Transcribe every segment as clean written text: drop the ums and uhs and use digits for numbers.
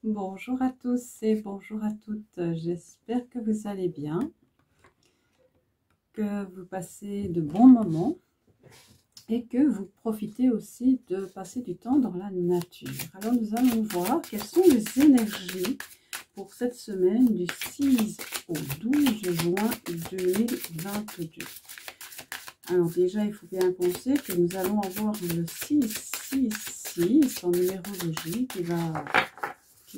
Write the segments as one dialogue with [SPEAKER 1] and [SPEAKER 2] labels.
[SPEAKER 1] Bonjour à tous et bonjour à toutes. J'espère que vous allez bien, que vous passez de bons moments et que vous profitez aussi de passer du temps dans la nature. Alors nous allons voir quelles sont les énergies pour cette semaine du 6 au 12 juin 2022. Alors déjà, il faut bien penser que nous allons avoir le 666 en numérologie qui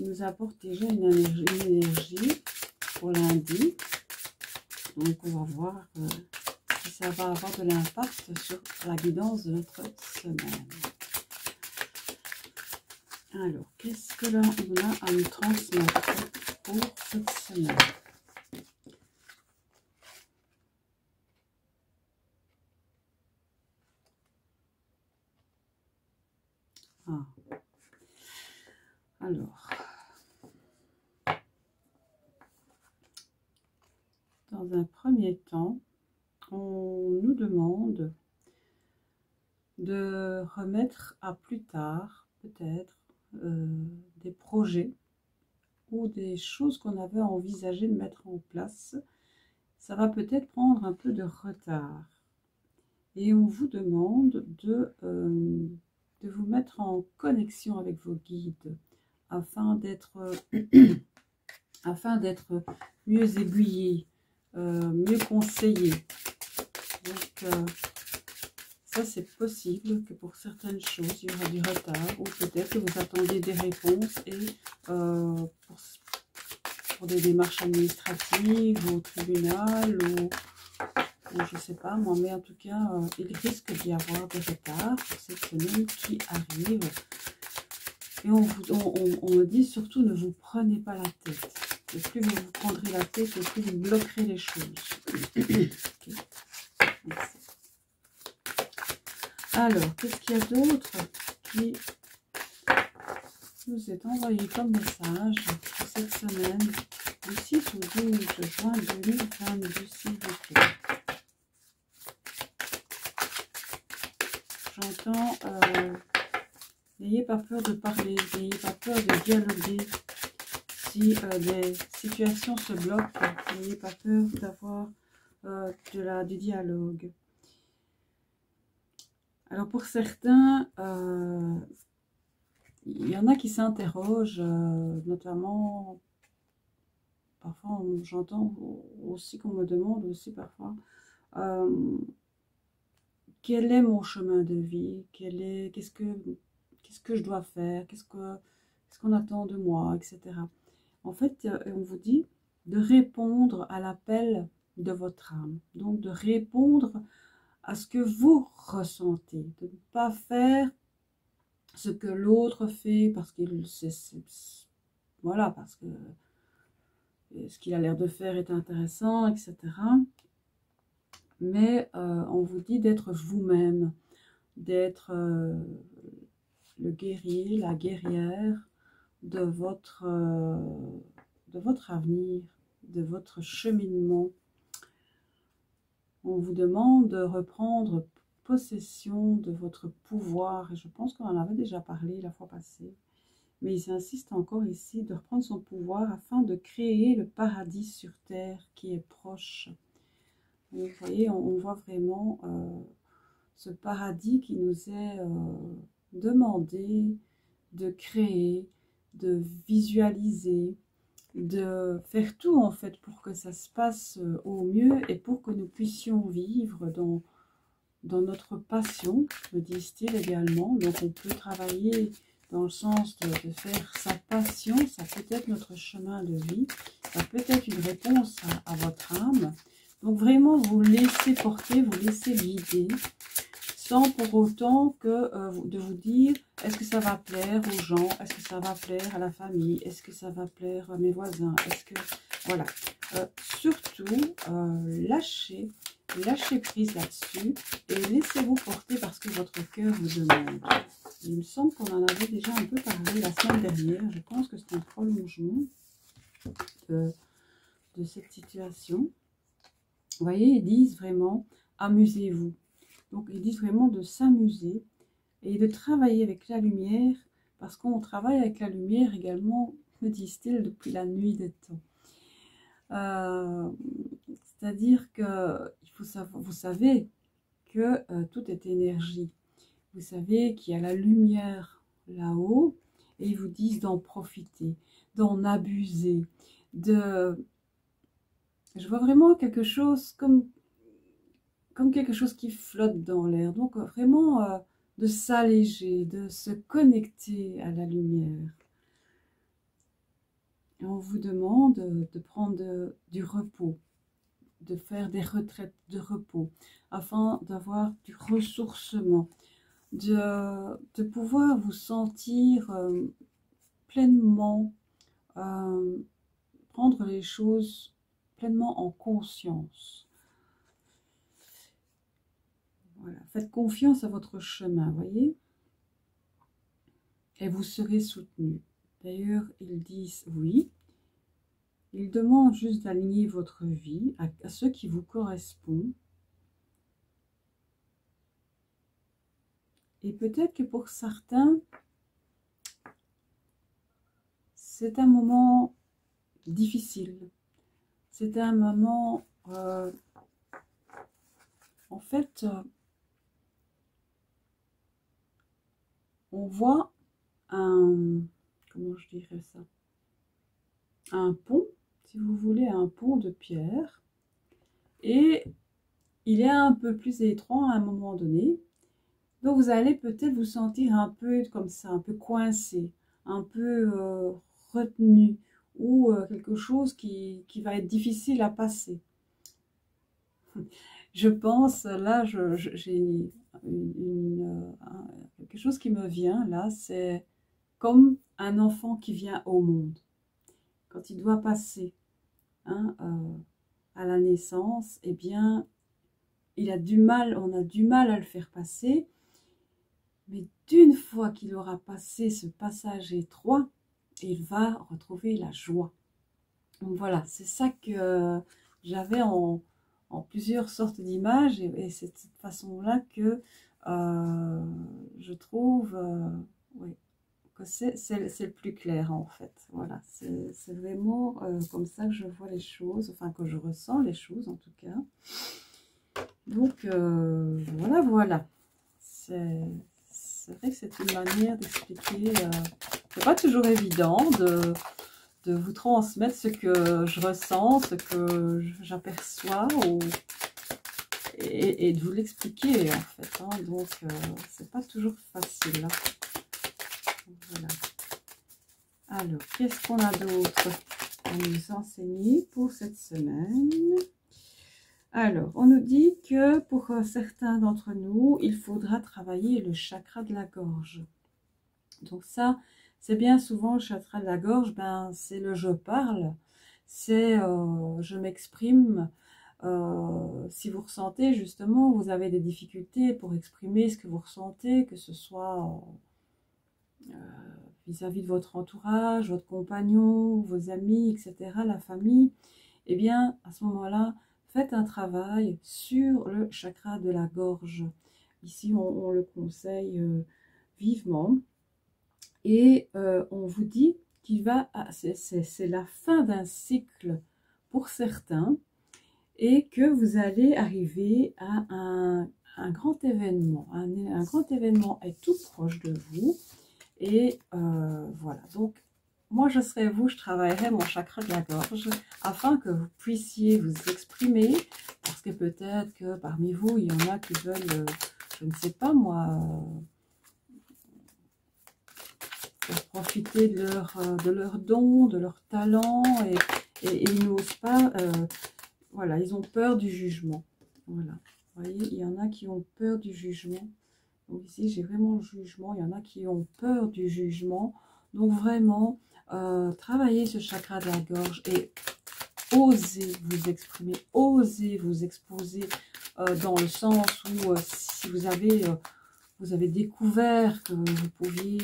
[SPEAKER 1] nous apporte déjà une énergie pour lundi. Donc on va voir si ça va avoir de l'impact sur la guidance de notre semaine. Alors, qu'est-ce que là on a à nous transmettre pour cette semaine? Alors, dans un premier temps, on nous demande de remettre à plus tard, peut-être, des projets ou des choses qu'on avait envisagé de mettre en place. Ça va peut-être prendre un peu de retard. Et on vous demande de vous mettre en connexion avec vos guides afin d'être mieux aiguillé, mieux conseillé. Donc, ça, c'est possible que pour certaines choses, il y aura du retard ou peut-être que vous attendiez des réponses et pour des démarches administratives ou au tribunal ou je ne sais pas moi, mais en tout cas, il risque d'y avoir des retards pour cette semaine qui arrive. Et on me dit surtout ne vous prenez pas la tête. Et plus vous vous prendrez la tête, et plus vous bloquerez les choses. Okay. Alors, qu'est-ce qu'il y a d'autre qui nous est envoyé comme message pour cette semaine du 6 au 12 juin 2022, s'il vous plaît? J'entends, n'ayez pas peur de parler, n'ayez pas peur de dialoguer. Si les situations se bloquent, n'ayez pas peur d'avoir du dialogue. Alors pour certains, il y en a qui s'interrogent, notamment, parfois j'entends aussi qu'on me demande aussi parfois, quel est mon chemin de vie, qu'est-ce que je dois faire, qu'est-ce qu'on attend de moi, etc. En fait, on vous dit de répondre à l'appel de votre âme, donc de répondre à ce que vous ressentez, de ne pas faire ce que l'autre fait parce qu'il voilà, parce que ce qu'il a l'air de faire est intéressant, etc. Mais on vous dit d'être vous-même, d'être le guerrier, la guerrière de votre avenir, de votre cheminement. On vous demande de reprendre possession de votre pouvoir, et je pense qu'on en avait déjà parlé la fois passée, mais ils insistent encore ici de reprendre son pouvoir afin de créer le paradis sur terre qui est proche. Vous voyez, on voit vraiment ce paradis qui nous est demandé de créer, de visualiser, de faire tout en fait pour que ça se passe au mieux et pour que nous puissions vivre dans notre passion, me disent-ils également. Donc on peut travailler dans le sens de faire sa passion, ça peut être notre chemin de vie, ça peut être une réponse à votre âme. Donc vraiment vous laissez porter, vous laissez guider, sans pour autant que de vous dire est-ce que ça va plaire aux gens, est-ce que ça va plaire à la famille, est-ce que ça va plaire à mes voisins, est-ce que voilà, surtout lâchez prise là-dessus et laissez-vous porter parce que votre cœur vous demande. Il me semble qu'on en avait déjà un peu parlé la semaine dernière, je pense que c'est un prolongement de cette situation. Vous voyez, ils disent vraiment amusez-vous. Donc, ils disent vraiment de s'amuser et de travailler avec la lumière, parce qu'on travaille avec la lumière également me disent-ils depuis la nuit des temps. C'est-à-dire que il faut savoir, vous savez que tout est énergie. Vous savez qu'il y a la lumière là-haut et ils vous disent d'en profiter, d'en abuser, de... Je vois vraiment quelque chose comme quelque chose qui flotte dans l'air. Donc vraiment de s'alléger, de se connecter à la lumière. Et on vous demande de prendre du repos, de faire des retraites de repos, afin d'avoir du ressourcement, de pouvoir vous sentir pleinement, prendre les choses pleinement en conscience. Voilà. Faites confiance à votre chemin, voyez, et vous serez soutenu. D'ailleurs, ils disent oui. Ils demandent juste d'aligner votre vie à ce qui vous correspond. Et peut-être que pour certains, c'est un moment difficile. C'est un moment, en fait, on voit comment je dirais ça, un pont, si vous voulez, un pont de pierre, et il est un peu plus étroit à un moment donné, donc vous allez peut-être vous sentir un peu comme ça, un peu coincé, un peu retenu, ou quelque chose qui va être difficile à passer. Je pense, là, j'ai quelque chose qui me vient, là, c'est comme un enfant qui vient au monde. Quand il doit passer hein, à la naissance, eh bien, on a du mal à le faire passer, mais d'une fois qu'il aura passé ce passage étroit, il va retrouver la joie. Donc voilà, c'est ça que j'avais en plusieurs sortes d'images, et c'est de cette façon-là que je trouve oui, que c'est le plus clair en fait. Voilà, c'est vraiment comme ça que je vois les choses, enfin que je ressens les choses en tout cas. Donc voilà. C'est vrai que c'est une manière d'expliquer. C'est pas toujours évident de vous transmettre ce que je ressens, ce que j'aperçois, et de vous l'expliquer en fait. Hein. Donc c'est pas toujours facile. Hein. Voilà. Alors, qu'est-ce qu'on a d'autre à nous enseigner pour cette semaine? Alors, on nous dit que pour certains d'entre nous, il faudra travailler le chakra de la gorge. Donc ça, c'est bien souvent le chakra de la gorge, ben, c'est le je parle, c'est je m'exprime. Si vous ressentez justement, vous avez des difficultés pour exprimer ce que vous ressentez, que ce soit vis-à-vis de votre entourage, votre compagnon, vos amis, etc., la famille, eh bien, à ce moment-là, faites un travail sur le chakra de la gorge. Ici, on le conseille vivement. Et on vous dit qu'il va, c'est la fin d'un cycle pour certains, et que vous allez arriver à un grand événement. Un grand événement est tout proche de vous. Et voilà, donc moi je serais vous, je travaillerais mon chakra de la gorge afin que vous puissiez vous exprimer, parce que peut-être que parmi vous, il y en a qui veulent, je ne sais pas moi, profiter de leur don, de leur talent, et ils n'osent pas, voilà, ils ont peur du jugement. Voilà, vous voyez, il y en a qui ont peur du jugement. Donc ici, j'ai vraiment le jugement. Il y en a qui ont peur du jugement. Donc vraiment, travaillez ce chakra de la gorge et osez vous exprimer, osez vous exposer dans le sens où si vous avez découvert que vous pouviez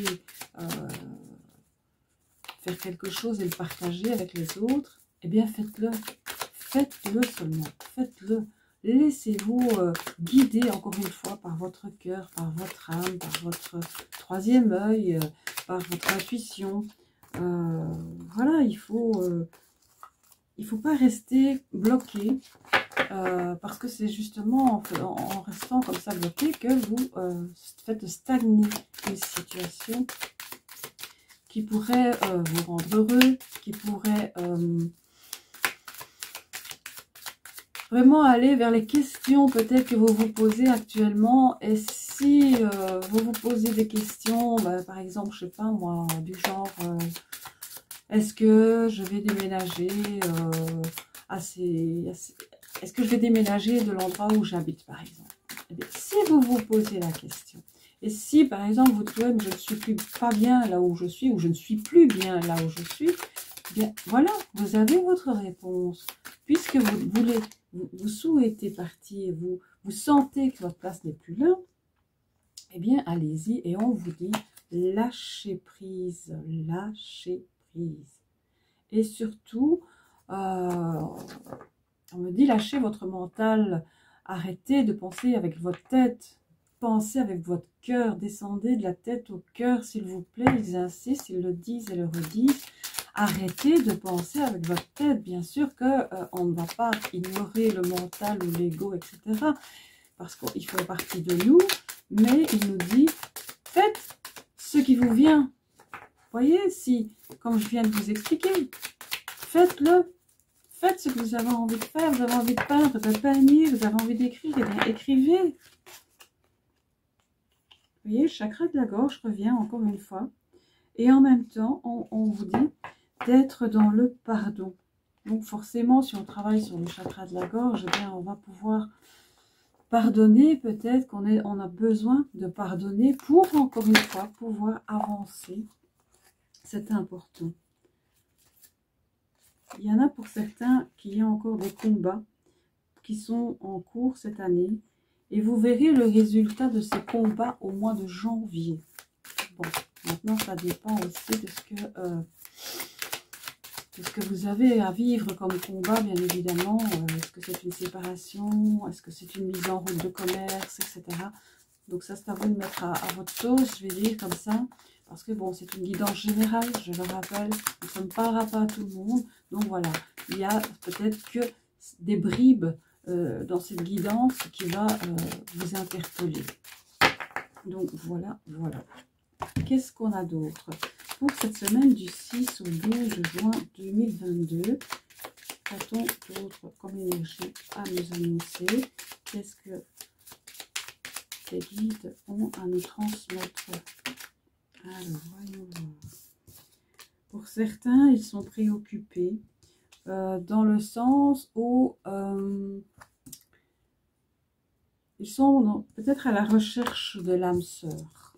[SPEAKER 1] faire quelque chose et le partager avec les autres, eh bien faites-le. Faites-le seulement. Faites-le. Laissez-vous guider encore une fois par votre cœur, par votre âme, par votre troisième œil, par votre intuition. voilà, il faut pas rester bloqué. Parce que c'est justement en restant comme ça bloqué que vous faites stagner une situation qui pourrait vous rendre heureux, qui pourrait vraiment aller vers les questions peut-être que vous vous posez actuellement. Et si vous vous posez des questions, par exemple, je sais pas moi, du genre, est-ce que je vais déménager est-ce que je vais déménager de l'endroit où j'habite, par exemple? Eh bien, si vous vous posez la question, et si, par exemple, vous trouvez que je ne suis pas bien là où je suis, ou je ne suis plus bien là où je suis, eh bien, voilà, vous avez votre réponse. Puisque vous souhaitez partir, vous sentez que votre place n'est plus là, eh bien, allez-y, et on vous dit, lâchez prise, lâchez prise. Et surtout, on me dit lâchez votre mental, arrêtez de penser avec votre tête, pensez avec votre cœur, descendez de la tête au cœur s'il vous plaît, ils insistent, ils le disent et le redisent, arrêtez de penser avec votre tête, bien sûr qu'on ne va pas ignorer le mental ou l'ego, etc. Parce qu'il fait partie de nous, mais il nous dit faites ce qui vous vient. Voyez, si, comme je viens de vous expliquer, faites-le. Faites ce que vous avez envie de faire. Vous avez envie de peindre, de peigner, vous avez envie d'écrire, et bien écrivez. Vous voyez, le chakra de la gorge revient encore une fois. Et en même temps, on vous dit d'être dans le pardon. Donc forcément, si on travaille sur le chakra de la gorge, eh bien, on va pouvoir pardonner. Peut-être qu'on a besoin de pardonner pour, encore une fois, pouvoir avancer. C'est important. Il y en a pour certains qui ont encore des combats qui sont en cours cette année. Et vous verrez le résultat de ces combats au mois de janvier. Bon, maintenant ça dépend aussi de ce que vous avez à vivre comme combat, bien évidemment. Est-ce que c'est une séparation? Est-ce que c'est une mise en route de commerce, etc. Donc ça, c'est à vous de mettre à votre sauce, je vais dire comme ça. Parce que bon, c'est une guidance générale, je le rappelle. Ça ne parlera pas à tout le monde. Donc voilà, il y a peut-être que des bribes dans cette guidance qui va vous interpeller. Donc voilà, voilà. Qu'est-ce qu'on a d'autre? Pour cette semaine du 6 au 12 juin 2022, qu'a-t-on d'autre comme énergie à nous annoncer? Qu'est-ce que les guides ont à nous transmettre? Alors, voyons voir. Pour certains, ils sont préoccupés dans le sens où ils sont peut-être à la recherche de l'âme sœur.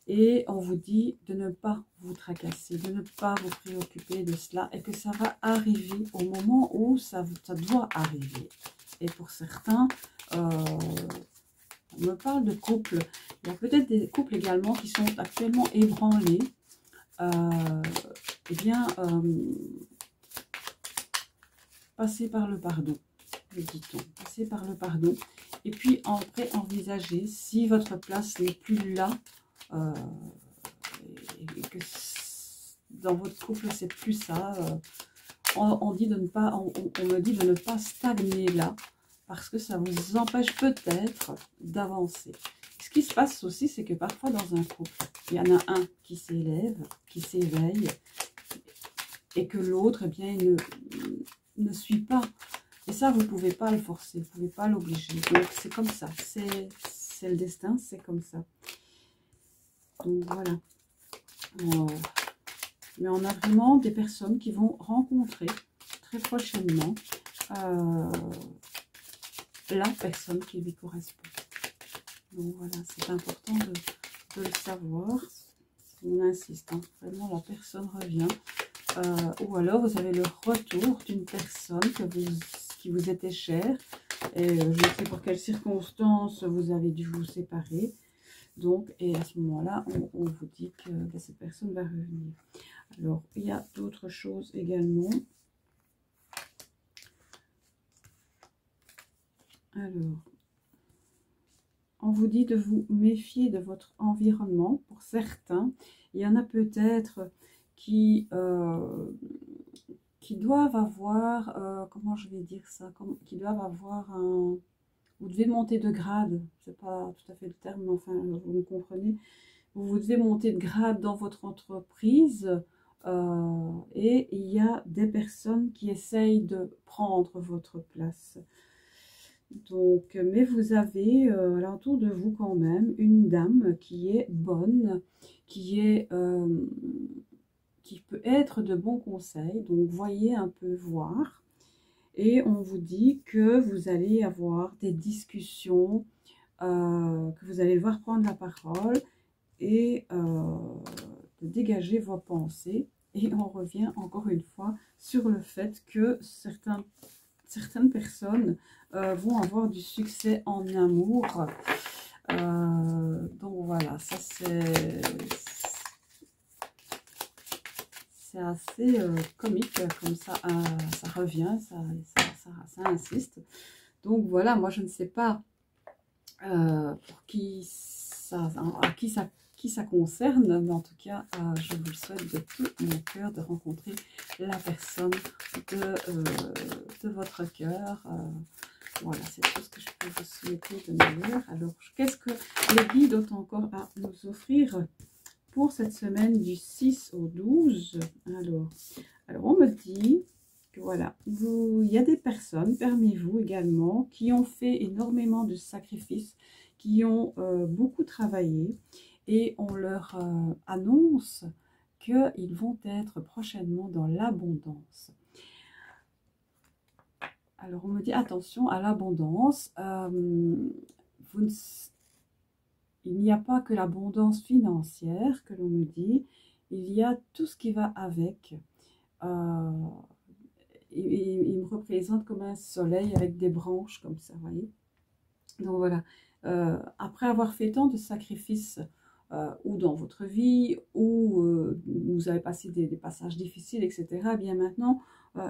[SPEAKER 1] Et on vous dit de ne pas vous tracasser, de ne pas vous préoccuper de cela et que ça va arriver au moment où ça doit arriver. Et pour certains, on me parle de couples. Il y a peut-être des couples également qui sont actuellement ébranlés. Eh bien, passez par le pardon, dit-on. Passez par le pardon. Et puis, après, envisagez si votre place n'est plus là, et que dans votre couple, c'est plus ça. On dit de ne pas, on me dit de ne pas stagner là, parce que ça vous empêche peut-être d'avancer. Ce qui se passe aussi, c'est que parfois dans un couple, il y en a un qui s'élève, qui s'éveille, et que l'autre, eh bien, ne suit pas. Et ça, vous ne pouvez pas le forcer, vous ne pouvez pas l'obliger. Donc, c'est comme ça. C'est le destin, c'est comme ça. Donc, voilà. Mais on a vraiment des personnes qui vont rencontrer très prochainement la personne qui lui correspond. Donc, voilà, c'est important de le savoir. On insiste, hein, vraiment, la personne revient. Ou alors, vous avez le retour d'une personne qui vous était chère. Et je ne sais pour quelles circonstances vous avez dû vous séparer. Donc, et à ce moment-là, on vous dit que cette personne va revenir. Alors, il y a d'autres choses également. Alors, on vous dit de vous méfier de votre environnement. Pour certains, il y en a peut-être qui doivent avoir, comment je vais dire ça, qui doivent avoir un... Vous devez monter de grade, c'est pas tout à fait le terme, mais enfin, vous me comprenez. Vous devez monter de grade dans votre entreprise et il y a des personnes qui essayent de prendre votre place. Donc, mais vous avez à l'entour de vous quand même une dame qui est bonne, qui peut être de bons conseils. Donc, voyez un peu voir. Et on vous dit que vous allez avoir des discussions, que vous allez devoir prendre la parole et de dégager vos pensées. Et on revient encore une fois sur le fait que certaines personnes vont avoir du succès en amour. Donc voilà, ça c'est assez comique, comme ça revient, ça insiste. Donc voilà, moi je ne sais pas pour qui ça concerne, mais en tout cas, je vous le souhaite de tout mon cœur de rencontrer la personne de votre cœur. Voilà, c'est tout ce que je peux vous souhaiter de meilleur. Alors, qu'est-ce que les guides ont encore à nous offrir pour cette semaine du 6 au 12? Alors on me dit que voilà, il y a des personnes parmi vous également qui ont fait énormément de sacrifices, qui ont beaucoup travaillé et on leur annonce qu'ils vont être prochainement dans l'abondance. Alors on me dit attention à l'abondance, il n'y a pas que l'abondance financière que l'on me dit, il y a tout ce qui va avec. Il me représente comme un soleil avec des branches comme ça, vous voyez. Donc voilà, après avoir fait tant de sacrifices, ou dans votre vie, ou vous avez passé des passages difficiles, etc., bien maintenant,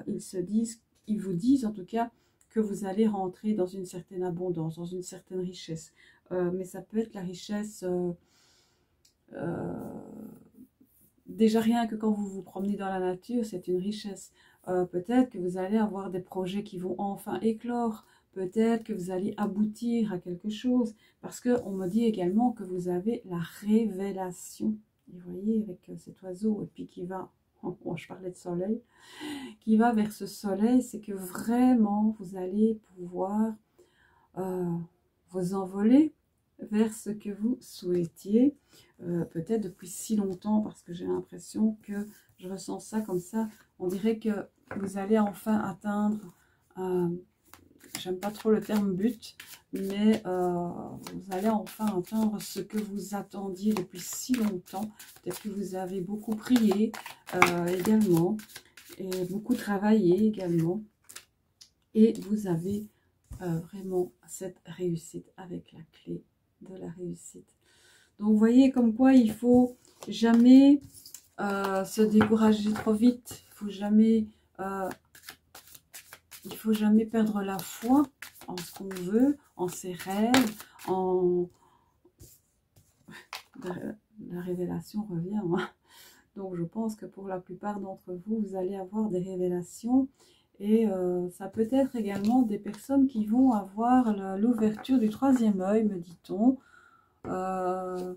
[SPEAKER 1] ils vous disent en tout cas que vous allez rentrer dans une certaine abondance, dans une certaine richesse. Mais ça peut être la richesse, déjà rien que quand vous vous promenez dans la nature, c'est une richesse. Peut-être que vous allez avoir des projets qui vont enfin éclore. Peut-être que vous allez aboutir à quelque chose. Parce qu'on me dit également que vous avez la révélation. Et vous voyez, avec cet oiseau, et puis qui va, je parlais de soleil, qui va vers ce soleil, c'est que vraiment, vous allez pouvoir vous envoler vers ce que vous souhaitiez, peut-être depuis si longtemps, parce que j'ai l'impression que je ressens ça comme ça. On dirait que vous allez enfin atteindre, j'aime pas trop le terme but, mais vous allez enfin atteindre ce que vous attendiez depuis si longtemps. Peut-être que vous avez beaucoup prié également, et beaucoup travaillé également, et vous avez vraiment cette réussite avec la clé de la réussite. Donc vous voyez comme quoi il faut jamais se décourager trop vite, il faut jamais perdre la foi en ce qu'on veut, en ses rêves, la révélation revient, hein. Donc je pense que pour la plupart d'entre vous, vous allez avoir des révélations. Et ça peut être également des personnes qui vont avoir l'ouverture du troisième œil, me dit-on. La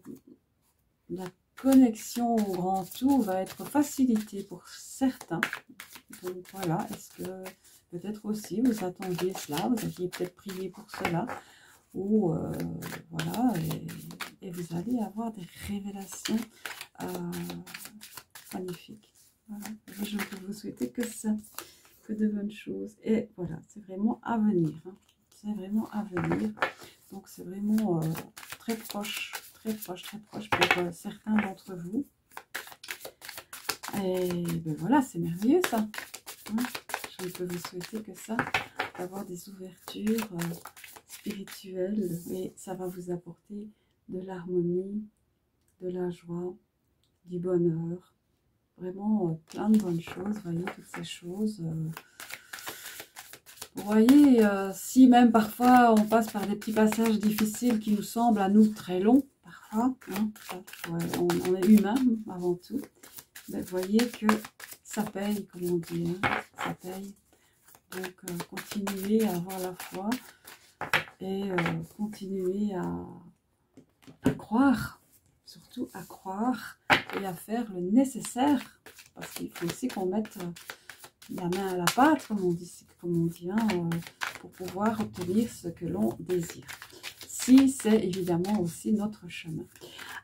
[SPEAKER 1] connexion au grand tout va être facilitée pour certains. Donc voilà, est-ce que peut-être aussi vous attendiez cela, vous aviez peut-être prié pour cela, ou voilà, et vous allez avoir des révélations magnifiques. Voilà, je ne peux vous souhaiter que ça. De bonnes choses, et voilà, c'est vraiment à venir, hein. C'est vraiment à venir, donc c'est vraiment très proche pour certains d'entre vous, et ben voilà, c'est merveilleux ça, hein. Je ne peux vous souhaiter que ça, d'avoir des ouvertures spirituelles, et ça va vous apporter de l'harmonie, de la joie, du bonheur, vraiment plein de bonnes choses, vous voyez, toutes ces choses. Vous voyez, si même parfois on passe par des petits passages difficiles qui nous semblent à nous très longs, parfois, hein, on est humain avant tout, vous voyez que ça paye, comme on dit, hein, ça paye. Donc, continuez à avoir la foi et continuez à croire, surtout à croire et à faire le nécessaire, parce qu'il faut aussi qu'on mette la main à la pâte, comme on dit hein, pour pouvoir obtenir ce que l'on désire. Si c'est évidemment aussi notre chemin.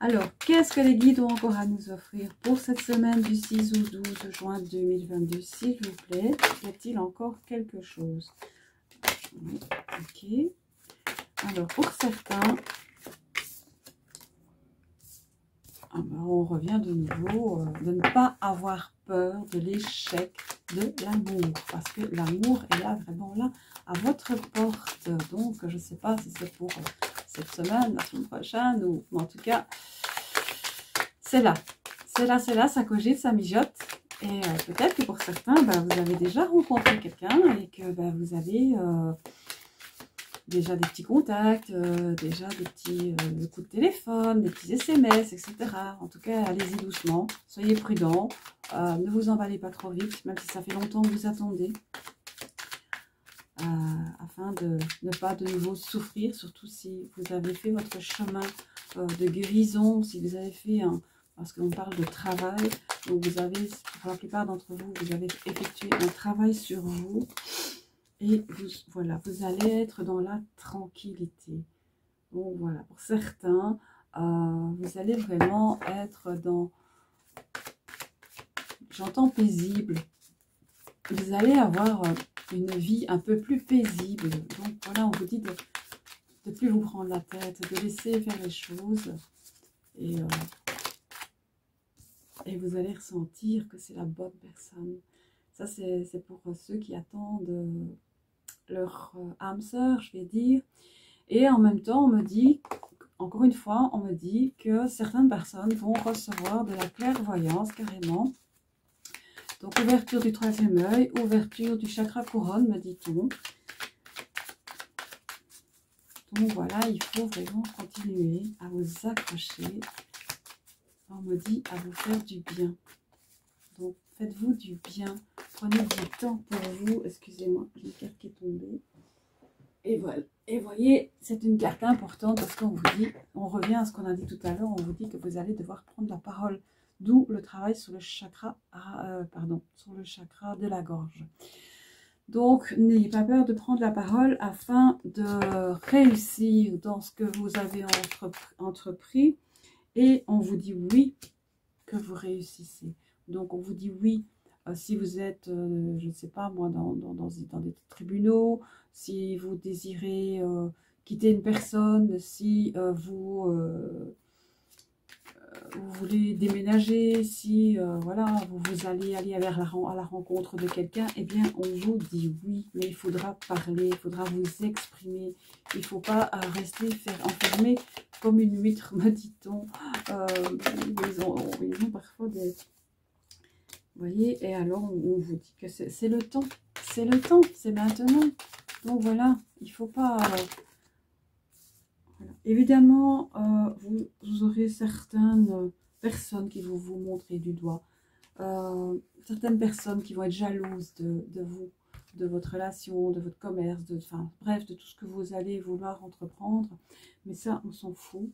[SPEAKER 1] Alors, qu'est-ce que les guides ont encore à nous offrir pour cette semaine du 6 au 12 juin 2022, s'il vous plaît? Y a-t-il encore quelque chose? Oui, ok. Alors, pour certains, on revient de nouveau de ne pas avoir peur de l'échec de l'amour. Parce que l'amour est là, vraiment là, à votre porte. Donc, je ne sais pas si c'est pour cette semaine, la semaine prochaine, ou en tout cas, c'est là. C'est là, ça cogite, ça mijote. Et peut-être que pour certains, vous avez déjà rencontré quelqu'un et que vous avez déjà des petits contacts, déjà des petits coups de téléphone, des petits SMS, etc. En tout cas, allez-y doucement, soyez prudents, ne vous emballez pas trop vite, même si ça fait longtemps que vous attendez, afin de ne pas de nouveau souffrir, surtout si vous avez fait votre chemin de guérison, si vous avez fait parce qu'on parle de travail, donc vous avez, pour la plupart d'entre vous, vous avez effectué un travail sur vous, et voilà, vous allez être dans la tranquillité. Donc voilà, pour certains, vous allez vraiment être dans, j'entends paisible, vous allez avoir une vie un peu plus paisible. Donc voilà, on vous dit de ne plus vous prendre la tête, de laisser faire les choses. Et vous allez ressentir que c'est la bonne personne. Ça, c'est pour ceux qui attendent leur âme sœur, je vais dire. Et en même temps, on me dit, encore une fois, on me dit que certaines personnes vont recevoir de la clairvoyance carrément. Donc, ouverture du troisième œil, ouverture du chakra couronne, me dit-on. Donc, voilà, il faut vraiment continuer à vous accrocher. On me dit à vous faire du bien. Donc, faites-vous du bien. Prenez du temps pour vous. Excusez-moi, j'ai une carte qui est tombée. Et voilà. Et voyez, c'est une carte importante parce qu'on vous dit, on revient à ce qu'on a dit tout à l'heure, on vous dit que vous allez devoir prendre la parole. D'où le travail sur le chakra, sur le chakra de la gorge. Donc, n'ayez pas peur de prendre la parole afin de réussir dans ce que vous avez entrepris. Et on vous dit oui, que vous réussissez. Donc, on vous dit oui, si vous êtes, je ne sais pas moi, dans des tribunaux, si vous désirez quitter une personne, si vous voulez déménager, si voilà, vous allez aller à la rencontre de quelqu'un, eh bien, on vous dit oui, mais il faudra parler, il faudra vous exprimer. Il ne faut pas rester enfermé comme une huître, me dit-on. Ils ont parfois des... Vous voyez, et alors on vous dit que c'est le temps, c'est maintenant. Donc voilà, il ne faut pas... Voilà. Évidemment, vous aurez certaines personnes qui vont vous montrer du doigt. Certaines personnes qui vont être jalouses de vous, de votre relation, de votre commerce, enfin bref, de tout ce que vous allez vouloir entreprendre. Mais ça, on s'en fout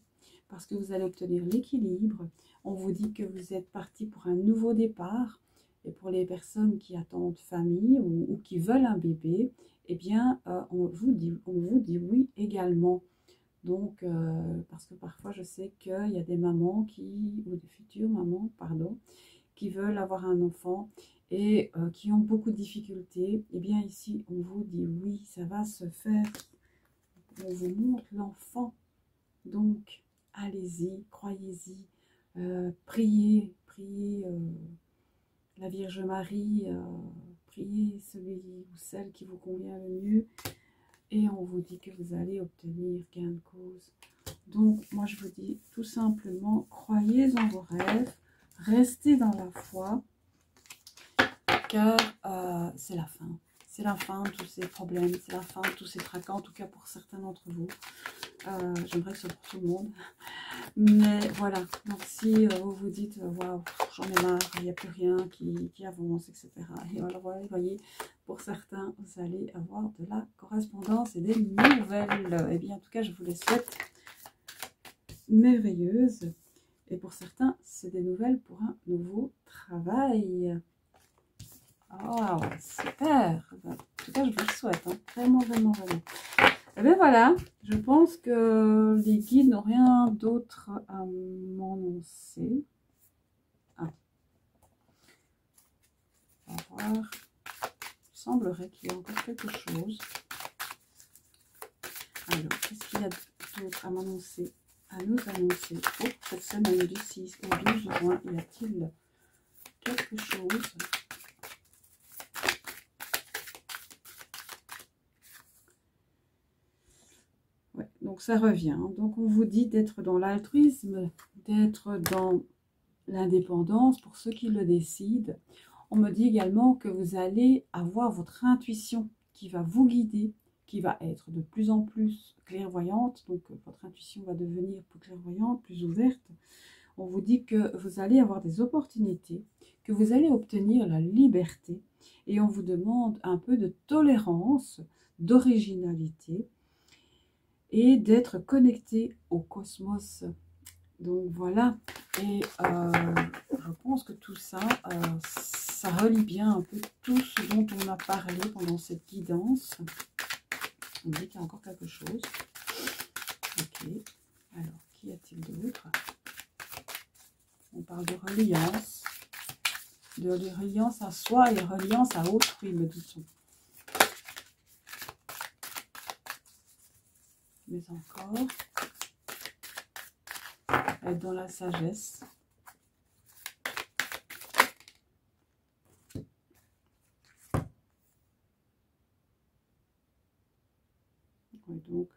[SPEAKER 1] parce que vous allez obtenir l'équilibre. On vous dit que vous êtes parti pour un nouveau départ. Et pour les personnes qui attendent famille ou qui veulent un bébé, eh bien, on vous dit oui également. Donc, parce que parfois, je sais qu'il y a des mamans ou des futures mamans, pardon, qui veulent avoir un enfant et qui ont beaucoup de difficultés. Eh bien, ici, on vous dit oui, ça va se faire. On vous montre l'enfant. Donc, allez-y, croyez-y, priez la Vierge Marie, priez celui ou celle qui vous convient le mieux. Et on vous dit que vous allez obtenir gain de cause. Donc, moi, je vous dis tout simplement, croyez en vos rêves, restez dans la foi, car c'est la fin. C'est la fin de tous ces problèmes, c'est la fin de tous ces tracas, en tout cas pour certains d'entre vous. J'aimerais que ce soit pour tout le monde. Mais voilà, donc si vous vous dites, waouh, j'en ai marre, il n'y a plus rien qui avance, etc. Et alors, vous voyez, pour certains, vous allez avoir de la correspondance et des nouvelles. Et bien, en tout cas, je vous les souhaite merveilleuses. Et pour certains, c'est des nouvelles pour un nouveau travail. Oh, super! En tout cas, je vous le souhaite, hein. Vraiment, vraiment, vraiment. Et bien voilà, je pense que les guides n'ont rien d'autre à m'annoncer. Ah. On va voir. Il semblerait qu'il y ait encore quelque chose. Alors, qu'est-ce qu'il y a d'autre à m'annoncer, à nous annoncer pour cette semaine du 6 au 12 juin? Y a-t-il quelque chose? Ouais, donc ça revient. Donc on vous dit d'être dans l'altruisme, d'être dans l'indépendance pour ceux qui le décident. On me dit également que vous allez avoir votre intuition qui va vous guider, qui va être de plus en plus clairvoyante. Donc votre intuition va devenir plus clairvoyante, plus ouverte. On vous dit que vous allez avoir des opportunités, que vous allez obtenir la liberté. Et on vous demande un peu de tolérance, d'originalité et d'être connecté au cosmos. Donc voilà, et je pense que tout ça, ça relie bien un peu tout ce dont on a parlé pendant cette guidance. On dit qu'il y a encore quelque chose. Ok, alors, qu'y a-t-il d'autre? On parle de reliance à soi et reliance à autrui, me dit-on. Mais encore, être dans la sagesse. Oui, donc,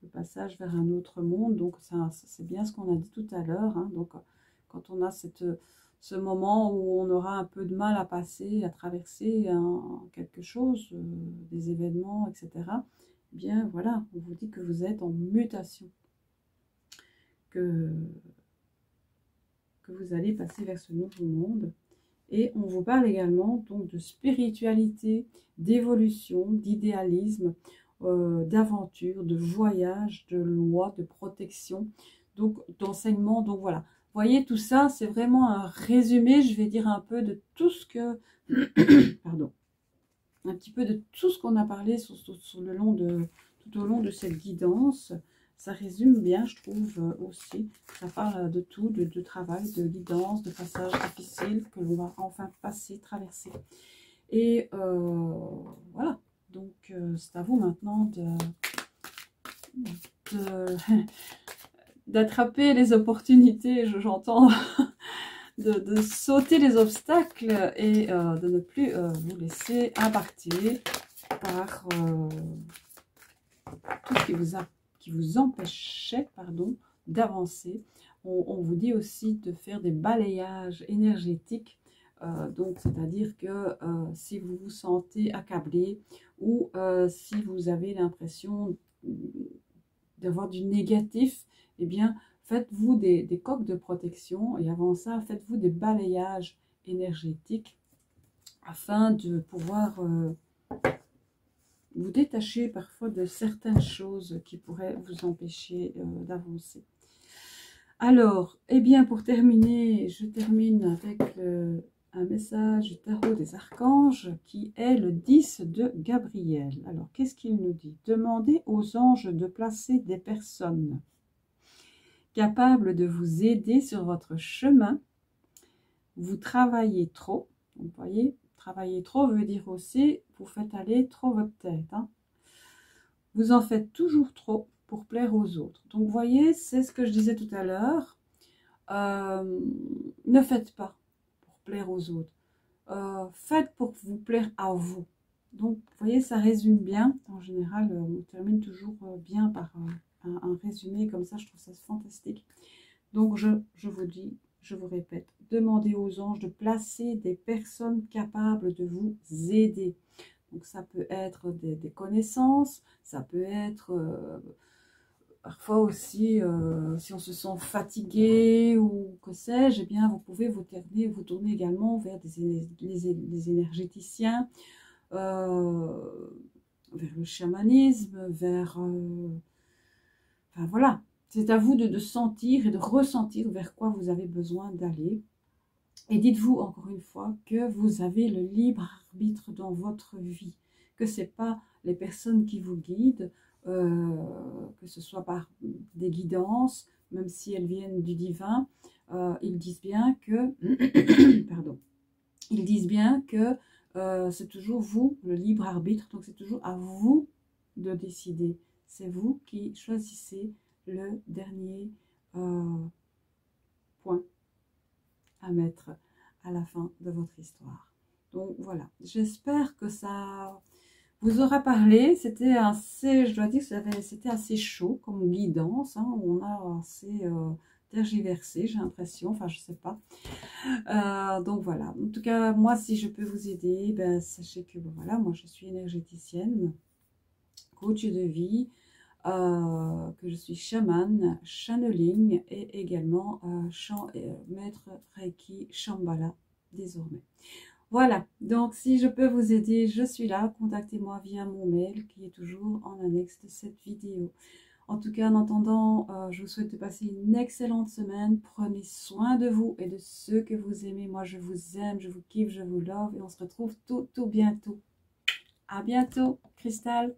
[SPEAKER 1] le passage vers un autre monde, donc c'est bien ce qu'on a dit tout à l'heure. Hein, donc, quand on a ce moment où on aura un peu de mal à passer, à traverser quelque chose, des événements, etc., eh bien voilà, on vous dit que vous êtes en mutation, que vous allez passer vers ce nouveau monde. Et on vous parle également donc de spiritualité, d'évolution, d'idéalisme, d'aventure, de voyage, de loi, de protection, donc d'enseignement. Donc voilà, vous voyez, tout ça, c'est vraiment un résumé, je vais dire un peu de tout ce que, pardon, un petit peu de tout ce qu'on a parlé tout au long de cette guidance. Ça résume bien, je trouve, aussi. Ça parle de tout, de travail, de guidance, de passages difficiles que l'on va enfin passer, traverser. Et voilà. Donc, c'est à vous maintenant d'attraper les opportunités, j'entends, de sauter les obstacles et de ne plus vous laisser impacter par tout ce qui vous empêchait, d'avancer. On vous dit aussi de faire des balayages énergétiques, donc c'est-à-dire que si vous vous sentez accablé ou si vous avez l'impression d'avoir du négatif, eh bien faites-vous des coques de protection et avant ça, faites-vous des balayages énergétiques afin de pouvoir vous détacher parfois de certaines choses qui pourraient vous empêcher d'avancer. Alors, eh bien, pour terminer, je termine avec un message du tarot des archanges qui est le 10 de Gabriel. Alors, qu'est-ce qu'il nous dit? Demandez aux anges de placer des personnes capables de vous aider sur votre chemin. Vous travaillez trop. Vous voyez, travailler trop veut dire aussi, vous faites aller trop votre tête. Hein. Vous en faites toujours trop pour plaire aux autres. Donc, vous voyez, c'est ce que je disais tout à l'heure. Ne faites pas pour plaire aux autres. Faites pour vous plaire à vous. Donc, vous voyez, ça résume bien. En général, on termine toujours bien par un résumé comme ça. Je trouve ça fantastique. Donc, je vous dis, je vous répète, demandez aux anges de placer des personnes capables de vous aider. Donc, ça peut être des connaissances, ça peut être Parfois aussi, si on se sent fatigué ou que sais-je, eh bien, vous pouvez vous tourner également vers les énergéticiens, vers le chamanisme, enfin voilà, c'est à vous de sentir et de ressentir vers quoi vous avez besoin d'aller. Et dites-vous encore une fois que vous avez le libre arbitre dans votre vie, que ce n'est pas les personnes qui vous guident, que ce soit par des guidances, même si elles viennent du divin, ils disent bien que, pardon, ils disent bien que c'est toujours vous, le libre arbitre, donc c'est toujours à vous de décider. C'est vous qui choisissez le dernier point à mettre à la fin de votre histoire. Donc voilà, j'espère que ça vous aura parlé. C'était assez, je dois dire que c'était assez chaud comme guidance, hein. On a assez tergiversé, j'ai l'impression, enfin je sais pas. Donc voilà, en tout cas, moi si je peux vous aider, ben, sachez que ben, voilà, moi je suis énergéticienne, coach de vie, que je suis chamane, channeling et également maître Reiki Shambhala désormais. Voilà, donc si je peux vous aider, je suis là. Contactez-moi via mon mail qui est toujours en annexe de cette vidéo. En tout cas, en attendant, je vous souhaite de passer une excellente semaine. Prenez soin de vous et de ceux que vous aimez. Moi, je vous aime, je vous kiffe, je vous love et on se retrouve tout bientôt. À bientôt, Cristal.